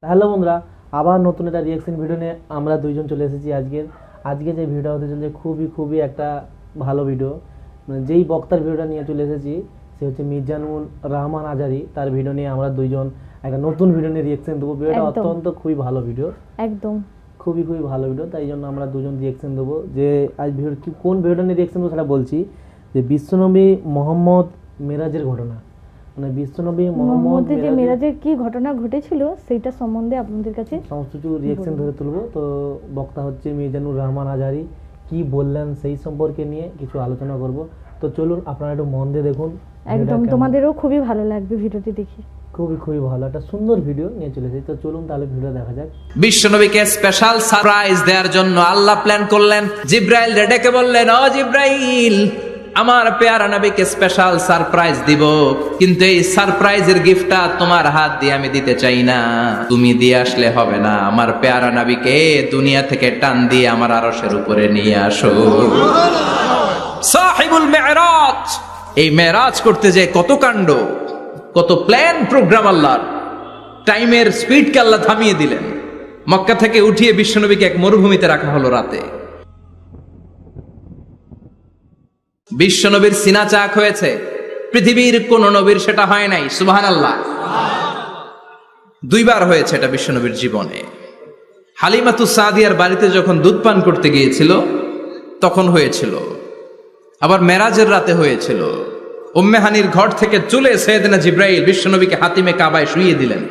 Hello বন্ধুরা, আবার নতুন একটা রিয়াকশন ভিডিও নিয়ে আমরা দুইজন চলে এসেছি। আজকে যে ভিডিওটা হতে চলেছে খুবই একটা ভালো ভিডিও। মানে যেই বক্তার ভিডিওটা নিয়ে চলে এসেছি সে হচ্ছে মিজানুর রহমান আজারি। তার ভিডিও নিয়ে আমরা দুইজন একটা নতুন ভিডিও নিয়ে রিয়াকশন দেবো। ভিডিওটা অত্যন্ত খুবই ভালো ভিডিও, একদম খুবই ভালো ভিডিও। তাই জন্য আমরা দুজন রিয়াকশন দেবো। যে আজ ভিডিও কোন ভিডিওটা নিয়ে রিয়াকশন দেবো সেটা বলছি। যে বিশ্বনবী মোহাম্মদ মেরাজের ঘটনা, মানে বিশ্বনবী মোহাম্মদের যে মেরাজের কি ঘটনা ঘটেছিল সেইটা সম্বন্ধে আপনাদের কাছে সমস্ত কিছু রিয়াকশন ধরে তুলবো। তো বক্তা হচ্ছে মিজানুর রহমান আজারি, কি বললেন সেই সম্পর্কে নিয়ে কিছু আলোচনা করব। তো চলুন আপনারা একটু মন দিয়ে দেখুন, একদম তোমাদেরও খুবই ভালো লাগবে ভিডিওটি দেখে। খুবই ভালো একটা সুন্দর ভিডিও নিয়ে চলে এসেছি। তো চলুন তাহলে ভিডিও দেখা যাক। বিশ্বনবীকে স্পেশাল সারপ্রাইজ দেওয়ার জন্য আল্লাহ প্ল্যান করলেন। জিব্রাইল ডেকে বললেন, ও জিব্রাইল, আমার পেয়ারা নবীকে স্পেশাল সারপ্রাইজ দিব, কিন্তু এই সারপ্রাইজের গিফটটা তোমার হাত দিয়ে আমি দিতে চাই না, তুমি দিয়ে আসলে হবে না। আমার পেয়ারা নবীকে দুনিয়া থেকে টান দিয়ে আমার আরশের উপরে নিয়ে আসো। সাহিবুল মেরাজ, এই মেরাজ করতে যে কত কাণ্ড, কত প্ল্যান প্রোগ্রাম আল্লাহর। টাইমের স্পিডকে আল্লাহ থামিয়ে দিলেন। মক্কা থেকে উঠিয়ে বিশ্বনবীকে এক মরুভূমিতে রাখা হলো রাতে। বিশ্বনবীর সিনা চাক হয়েছে, পৃথিবীর কোন নবীর সেটা হয় নাই। সুবহানাল্লাহ। দুইবার হয়েছে এটা বিশ্বনবীর জীবনে। হালিমাতুস সাদিয়ার বাড়িতে যখন দুধ পান করতে গিয়েছিল তখন হয়েছিল, আবার মেরাজের রাতে হয়েছিল। উম্মে হানির ঘর থেকে চলে সাইয়েদনা জিব্রাইল বিশ্বনবীকে হাতিমে কাবায় শুইয়ে দিলেন।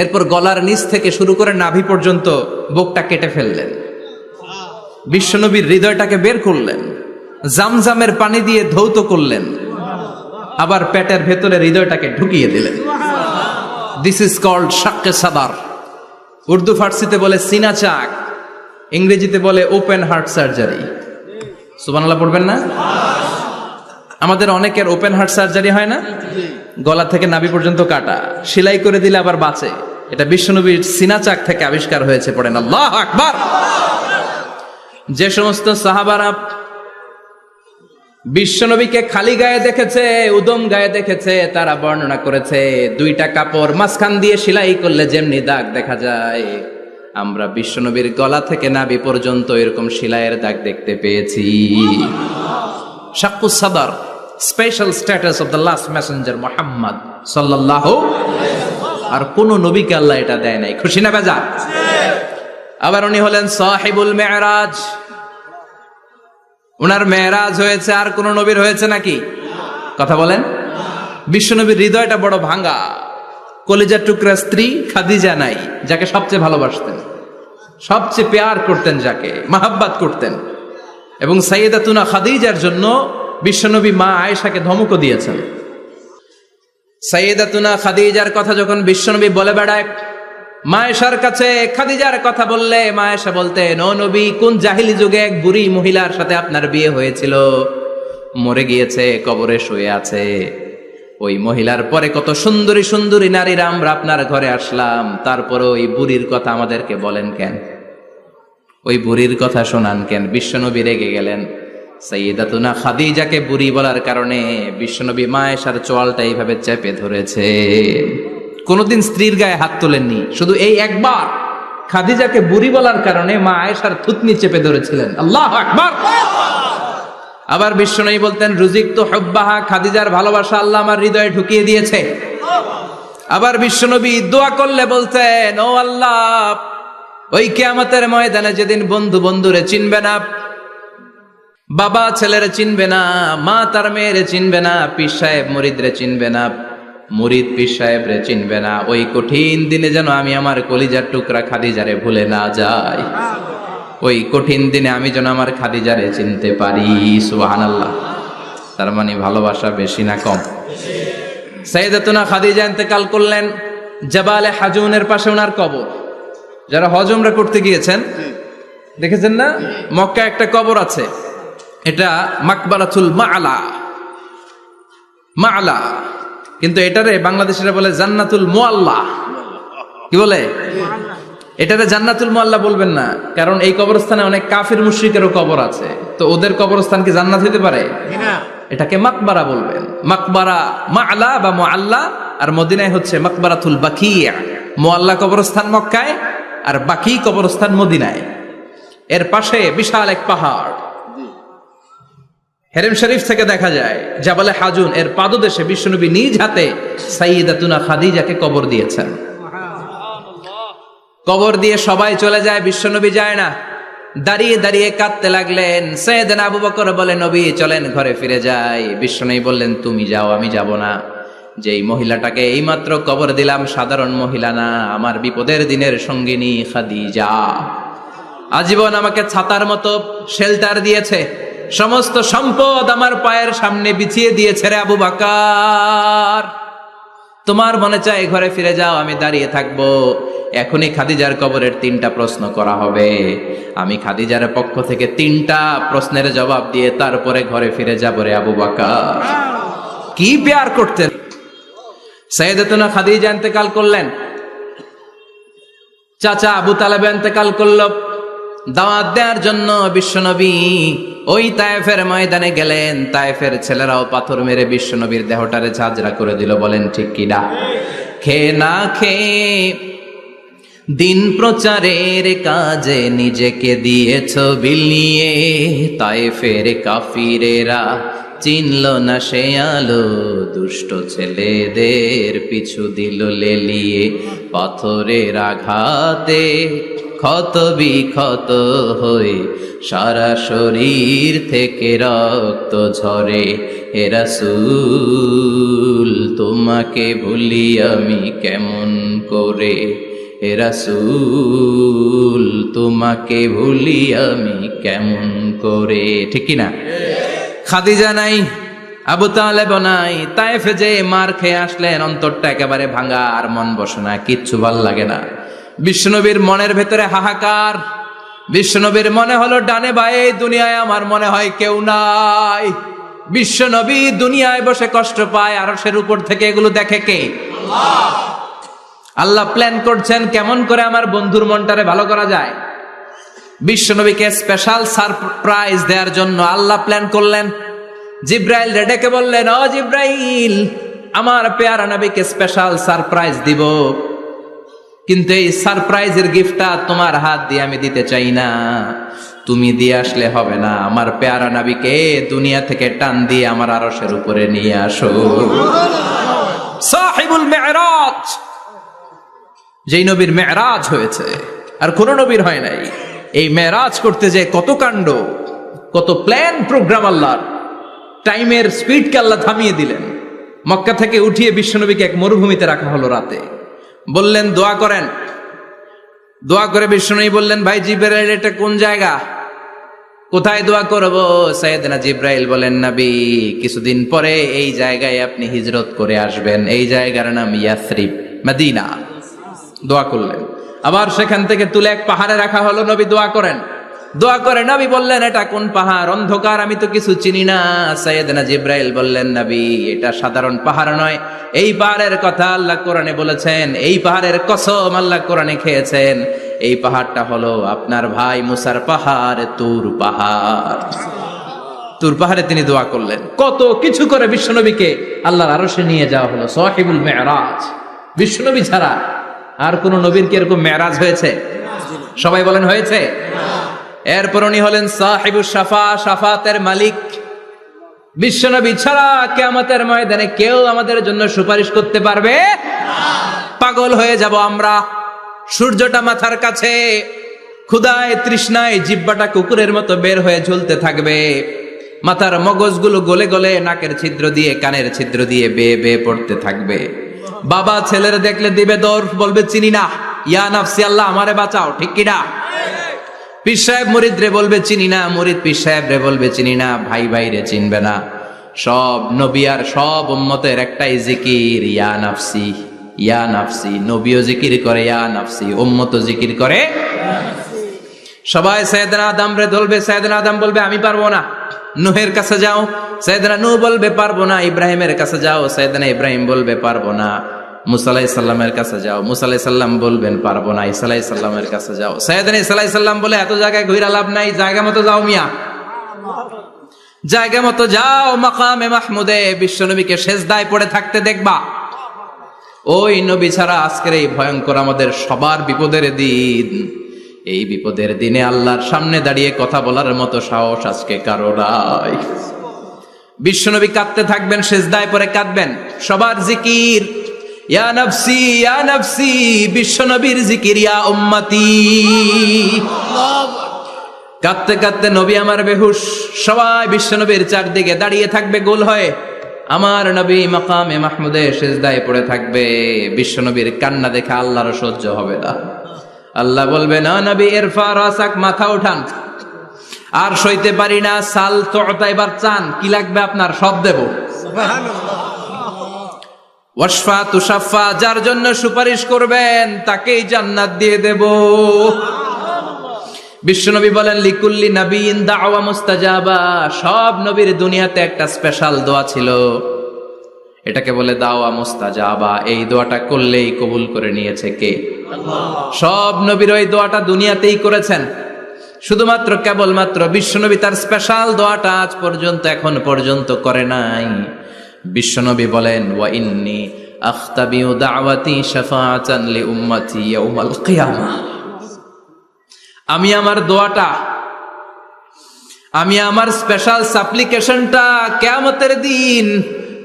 এরপর গলার নিচ থেকে শুরু করে নাভি পর্যন্ত বুকটা কেটে ফেললেন। বিশ্বনবীর হৃদয়টাকে বের করলেন, জামজামের পানি দিয়ে ধৌত করলেন, আবার পেটের ভেতরে হৃদয়টাকে ঢুকিয়ে দিলেন। দিস ইজ কল্ড শাক্কে সাদার। উর্দু ফার্সিতে বলে সিনা চাক, ইংরেজিতে বলে ওপেন হার্ট সার্জারি। সুবহানাল্লাহ পড়বেন না? আমাদের অনেকের ওপেন হার্ট সার্জারি হয় না, গলা থেকে নাভি পর্যন্ত কাটা, সেলাই করে দিলে আবার বাঁচে। এটা বিশ্বনবীর সিনা চাক থেকে আবিষ্কার হয়েছে। পড়েন আল্লাহু আকবার। যে সমস্ত সাহাবারা বিশ্বনবীকে খালি গায়ে দেখেছে, উদম গায়ে দেখেছে, তারা বর্ণনা করেছে দুইটা কাপড় মাঝখান দিয়ে সেলাই করলে যেমনি দাগ দেখা যায়, আমরা বিশ্বনবীর গলা থেকে নাভি পর্যন্ত এরকম সেলাইয়ের দাগ দেখতে পেয়েছি। শাক্কুস সাদার, special status of the last Messenger Muhammad সাল্লাল্লাহু। আর কোন নবীকে আল্লাহ এটা দেয় নাই। খুশি না বেজা? আবার উনি হলেন সাহিবুল মেরাজ। উনার মেরাজ হয়েছে, আর কোন নবীর হয়েছে নাকি? কথা বলেন। বিশ্বনবীর হৃদয়টা বড় ভাঙা। কলিজার টুকরা স্ত্রী খাদিজা নাই, যাকে সবচেয়ে ভালোবাসতেন, সবচেয়ে প্যার করতেন, যাকে মাহাব্বাত করতেন। এবং সাইয়েদাতুনা খাদিজার জন্য বিশ্বনবী মা আয়েশাকে ধমকও দিয়েছেন। সাইয়েদাতুনা খাদিজার কথা যখন বিশ্বনবী বলে বেড়ায় মা আয়েশার কাছে, খাদিজার কথা বললে মা আয়েশা বলতেন, ও নবী, কোন জাহিলি যুগে এক বুড়ি মহিলার সাথে আপনার বিয়ে হয়েছিল, মরে গিয়েছে, কবরে শুয়ে আছে। ওই মহিলার পরে কত সুন্দরী সুন্দরী নারীরা আমরা আপনার ঘরে আসলাম, তারপরে ওই বুড়ির কথা আমাদেরকে বলেন কেন? ওই বুড়ির কথা শোনান কেন? বিশ্বনবী রেগে গেলেন। সাইয়েদাতুনা খাদিজাকে বুড়ি বলার কারণে বিশ্বনবী মা আয়েশার চোয়ালটা এইভাবে চেপে ধরেছে। কোনদিন স্ত্রীর গায়ে হাত তোলেননি, শুধু এই একবার খাদিজাকে বুড়ি বলার কারণে মা আয়েশার থুতনি চেপে ধরেছিলেন। আল্লাহু আকবার। আবার বিশ্বনবী বলতেন, রুজিকতু হুব্বাহা, খাদিজার ভালোবাসা আল্লাহ আমার হৃদয়ে ঢুকিয়ে দিয়েছে। আবার বিশ্বনবী দোয়া করলে বলতেন, ও আল্লাহ, ওই কিয়ামতের ময়দানে যেদিন বন্ধু বন্ধুরে চিনবে না, বাবা ছেলেরে চিনবে না, মা তার মেয়েরে চিনবে না, পীর সাহেব মুরিদরে চিনবে না, মুরিদ পীর সাহেবরে চিনবে না, ওই কঠিন দিনে যেন আমি আমার কলিজার টুকরা খাদিজারে ভুলে না যাই। ওই কঠিন দিনে আমি যেন আমার খাদিজারে চিনতে পারি। সুবহানাল্লাহ। তার মানে ভালোবাসা বেশি না কম? সাইয়েদাতুনা খাদিজা ইন্তেকাল করলেন। জাবালে হাজুনের পাশে ওনার কবর। যারা হজ উমরা করতে গিয়েছেন দেখেছেন না, মক্কা একটা কবর আছে, এটা মাকবারাতুল মাআলা। মাআলা, কিন্তু এটারে বাংলাদেশিরা বলে জান্নাতুল মুআল্লা। কি বলে? এটারে জান্নাতুল মুআল্লা বলবেন না, কারণ এই কবরস্থানে অনেক কাফির মুশরিকেরও কবর আছে। তো ওদের কবরস্থান কি জান্নাত হতে পারে? এটাকে মাকবারা বলবেন। মাকবারা মাআলা বা মুআল্লা, আর মদিনায় হচ্ছে মাকবারাতুল বাকিয়া। মুআল্লা কবরস্থান মক্কায় আর বাকি কবরস্থান মদিনায়। এর পাশে বিশাল এক পাহাড়, হেরেম শরীফ থেকে দেখা যায় জাবালে হাজুন, এর পাদদেশে বিশ্বনবী নিজ হাতে সাইয়্যিদাতুনা খাদিজাকে কবর দিয়েছেন। কবর দিয়ে সবাই চলে যায়, বিশ্বনবী যায় না। দাঁড়িয়ে দাঁড়িয়ে কাঁদতে লাগলেন। সাইয়েদনা আবু বকর বলে, নবী চলেন ঘরে ফিরে যাই। বিশ্বনবী বললেন, তুমি যাও, আমি যাব না। যেই মহিলাটাকে এইমাত্র কবর দিলাম সাধারণ মহিলা না, আমার বিপদের দিনের সঙ্গিনী খাদিজা। আজীবন আমাকে ছাতার মতো শেল্টার দিয়েছে, সমস্ত সম্পদ আমার পায়ের সামনে বিছিয়ে দিয়েছে রে আবু বকর। তোমার মনে চায় ঘরে ফিরে যাও, আমি দাঁড়িয়ে থাকবো। এখনই খাদিজার কবরের 3টা প্রশ্ন করা হবে। আমি খাদিজার পক্ষ থেকে 3টা প্রশ্নের জবাব দিয়ে তারপরে ঘরে ফিরে যাব রে আবু বকর। কি প্যার করতেন। সাইয়্যিদাতুনা খাদিজা ইন্তেকাল করলেন, চাচা আবু তালেব ইন্তেকাল করল। দাওয়াত দেওয়ার জন্য বিশ্বনবী ওই তায়েফের ময়দানে গেলেন। তায়েফের ছেলেরাও পাথর মেরে বিশ্বনবীর দেহটারে ঝাঁঝরা করে দিল। বলেন ঠিক কি না? খেয়ে না খেয়ে দিন প্রচারের কাজে নিজেকে দিয়েছ বিলিয়ে। তায়েফের কাফিরেরা চিনল না সে আলো, দুষ্ট ছেলেদের পিছু দিল লেলিয়ে। পাথরের আঘাতে ক্ষত বিক্ষত হয়ে সারা শরীর থেকে রক্ত ঝরে। হে রাসূল তোমাকে ভুলি আমি কেমন করে, হে রাসূল তোমাকে ভুলি আমি কেমন করে। ঠিক কি না? খাদিজা নাই, আবু তালেব নাই। তায়েফে যে মার খেয়ে আসলেন, অন্তরটা একেবারে ভাঙা, আর মন বসে না, কিচ্ছু ভাল লাগে না। বিশ্বনবীর মনের ভেতরে হাহাকার। বিশ্বনবীর মনে হলো ডানে বায়ে দুনিয়ায় আমার মনে হয় কেউ নাই। বিশ্বনবী দুনিয়ায় বসে কষ্ট পায়, আরশের উপর থেকে এগুলো দেখে কে? আল্লাহ। আল্লাহ প্ল্যান করছেন কেমন করে আমার বন্ধুর মনটারে ভালো করা যায়। বিশ্বনবীকে স্পেশাল সারপ্রাইজ দেওয়ার জন্য আল্লাহ প্ল্যান করলেন। জিব্রাইল ডেকে বললেন, ও জিব্রাইল, আমার পেয়ারা নবীকে স্পেশাল সারপ্রাইজ দিব, কিন্তু এই সারপ্রাইজের গিফটটা তোমার হাত দিয়ে আমি দিতে চাই না, তুমি দিয়ে আসলে হবে না। আমার পেয়ারা নবীকে দুনিয়া থেকে টান দিয়ে আমার আরশের উপরে নিয়ে আসো। সাহিবুল মেরাজ, যেই নবীর মেরাজ হয়েছে আর কোন নবীর হয় নাই। এই মেরাজ করতে যে কত কাণ্ড, কত প্ল্যান প্রোগ্রাম আল্লাহর। টাইমের স্পিডকে আল্লাহ থামিয়ে দিলেন। মক্কা থেকে উঠিয়ে বিশ্বনবীকে এক মরুভূমিতে রাখা হলো রাতে। বললেন দোয়া করেন। দোয়া করে বিশ্বনবী বললেন, ভাই জিবরাইল, এটা কোন জায়গা, কোথায় দোয়া করব? সাইয়েদনা জিবরাইল বলেন, নবী কিছুদিন পরে এই জায়গায় আপনি হিজরত করে আসবেন, এই জায়গার নাম ইয়াসরিব, মদিনা। দোয়া করলেন। আবার সেখান থেকে তুলে এক পাহাড়ে রাখা হলো, নবী দোয়া করেন। দোয়া করে নবী বললেন, এটা কোন পাহাড়? অন্ধকার, আমি তো কিছু চিনি না। সাইয়েদনা জিবরাইল বললেন, নবী এটা সাধারণ পাহাড় নয়, এই পাহাড়ের কথা আল্লাহ কোরআনে বলেছেন, এই পাহাড়ের কসম আল্লাহ কোরআনে খেয়েছেন। এই পাহাড়টা হলো আপনার ভাই মুসার পাহাড়, তুর পাহাড়। তুর পাহাড়ে তিনি দোয়া করলেন। কত কিছু করে বিশ্বনবীকে আল্লাহর আরশে নিয়ে যাওয়া হলো। সাহিবুল মেরাজ। বিশ্বনবী ছাড়া আর কোন নবীর কি এরকম মেরাজ হয়েছে? সবাই বলেন হয়েছে। এরপর উনি হলেন সাহিবুস শাফা, শাফাতের মালিক। বিশ্বনবী ছাড়া কিয়ামতের ময়দানে কেউ আমাদের জন্য সুপারিশ করতে পারবে না। পাগল হয়ে যাব আমরা। সূর্যটা মাথার কাছে, ক্ষুধায় তৃষ্ণায় জিহ্বাটা কুকুরের মতো বের হয়ে ঝুলতে থাকবে। মাথার মগজগুলো গলে গলে নাকের ছিদ্র দিয়ে, কানের ছিদ্র দিয়ে বেয়ে বেয়ে পড়তে থাকবে। বাবা ছেলের দেখলে দিবে দৌড়, বলবে চিনি না, ইয়া নাফসি, আল্লাহ আমারে বাঁচাও। ঠিক কিনা? পীর সাহেব মুরিদ রে বলবে চিনি না, মুরিদ পীর সাহেব রে বলবে চিনি না, ভাই ভাই রে চিনবে না। সব নবী আর সব উম্মতের একটাই জিকির, ইয়া নাফসি, ইয়া নাফসি। নবীও জিকির করে ইয়া নাফসি, উম্মতও জিকির করে। সবাই সাইয়েদনা আদম রে ধরবে, সাইয়েদনা আদম বলবে আমি পারবো না। নূহের কাছে যাও, সাইয়েদনা নূহ বলবে পারবো না। ইব্রাহিমের কাছে যাও, সাইয়েদনা ইব্রাহিম বলবে পারবো না। মুসা আলাইহিস সালামের কাছে যাও, মুসা আলাইহিস সালাম বলবেন পারবো না। ঈসা আলাইহিস সালামের কাছে যাও, সাইয়েদনা ঈসা আলাইহিস সালাম বলে এত জায়গায় ঘুরে লাভ নাই, জায়গা মতো যাও মিয়া, জায়গা মতো যাও। মাকামে মাহমুদে বিশ্বনবীকে সেজদায় পড়ে থাকতে দেখবা। ওই নবী ছাড়া আজকের এই ভয়ঙ্কর আমাদের সবার বিপদের দিন, এই বিপদের দিনে আল্লাহর সামনে দাঁড়িয়ে কথা বলার মতো সাহস আজকে কারো নাই। বিশ্বনবী কাঁদতে থাকবেন, সেজদায় পড়ে কাঁদবেন, সবার জিকির ইয়া নফসি ইয়া নফসি, বিশ্বনবীর জিকির ইয়া উম্মতি। কাঁদতে কাঁদতে নবী আমার বেহুশ, সবাই বিশ্বনবীর চারদিকে দাঁড়িয়ে থাকবে গোল হয়ে, আমার নবী মাকামে মাহমুদে সেজদায় পড়ে থাকবে। বিশ্বনবীর কান্না দেখে আল্লাহর সহ্য হবে না। আল্লাহ বলবে, না নবী ইরফা রাসাক, মাথা উঠান, আর সইতে পারি না, সাল তোতা, এবার চান, কি লাগবে আপনার, সব দেব। ওয়াশফা তুশাফা, যার জন্য সুপারিশ করবেন তাকেই জান্নাত দিয়ে দেব। বিশ্বনবী বলেন, লিকুল্লি নাবিয়িন দাওয়া মুস্তাজাবা, সব নবীর দুনিয়াতে একটা স্পেশাল দোয়া ছিল, এটাকে বলে দাওয়া মুস্তাজাবা। এই দোয়াটা করলেই কবুল করে নিয়েছে কে? সব নবীর ওই দোয়াটা দুনিয়াতেই করেছেন, শুধুমাত্র কেবলমাত্র বিশ্বনবী তার স্পেশাল দোয়াটা আজ পর্যন্ত, এখন পর্যন্ত করে নাই। বিশ্বনবী বলেন, ওয়া ইন্নী আখতাবিউ দাওয়াতি শাফাআতান লি উম্মতি ইয়াউমাল কিয়ামাহ, আমি আমার দোয়াটা, আমি আমার স্পেশাল সাপ্লিকেশনটা কিয়ামতের দিন,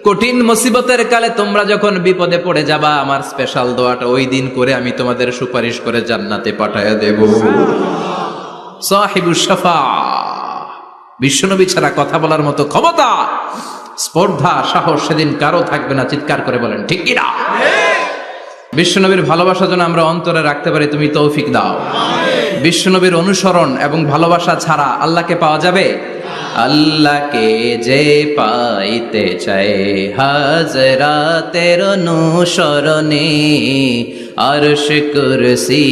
কঠিন মুসিবতের কালে তোমরা যখন বিপদে পড়ে যাবা, আমার স্পেশাল দোয়াটা ওই দিন করে আমি তোমাদের সুপারিশ করে জান্নাতে পাঠায়া দেব। সাহিবুশ শাফা, বিশ্বনবী ছাড়া কথা বলার মতো ক্ষমতা, স্পর্ধা, সাহস সেদিন কারো থাকবে না। চিৎকার করে বলেন ঠিক কি না? বিশ্বনবীর ভালোবাসা যেন আমরা অন্তরে রাখতে পারি, তুমি তৌফিক দাও। বিশ্বনবীর অনুসরণ এবং ভালোবাসা ছাড়া আল্লাহকে পাওয়া যাবে? আল্লাহকে যে পাইতে চায় হাজরাতের অনুসরণে, আরশ কুরসি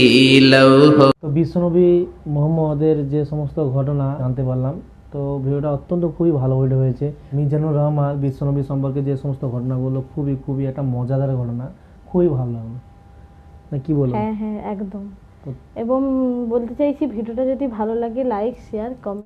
লৌহ। তো বিশ্বনবী মোহাম্মদের যে সমস্ত ঘটনা জানতে পারলাম, তো ভিডিওটা অত্যন্ত খুবই ভালো ভিডিও হয়েছে। মিজানুর রহমান বিশ্বনবী সম্পর্কে যে সমস্ত ঘটনাগুলো, খুবই খুবই একটা মজাদার ঘটনা, খুবই ভালো লাগলো, না কি বলো? হ্যাঁ হ্যাঁ একদম। এবং বলতে চাইছি, ভিডিওটা যদি ভালো লাগে লাইক, শেয়ার, কমেন্ট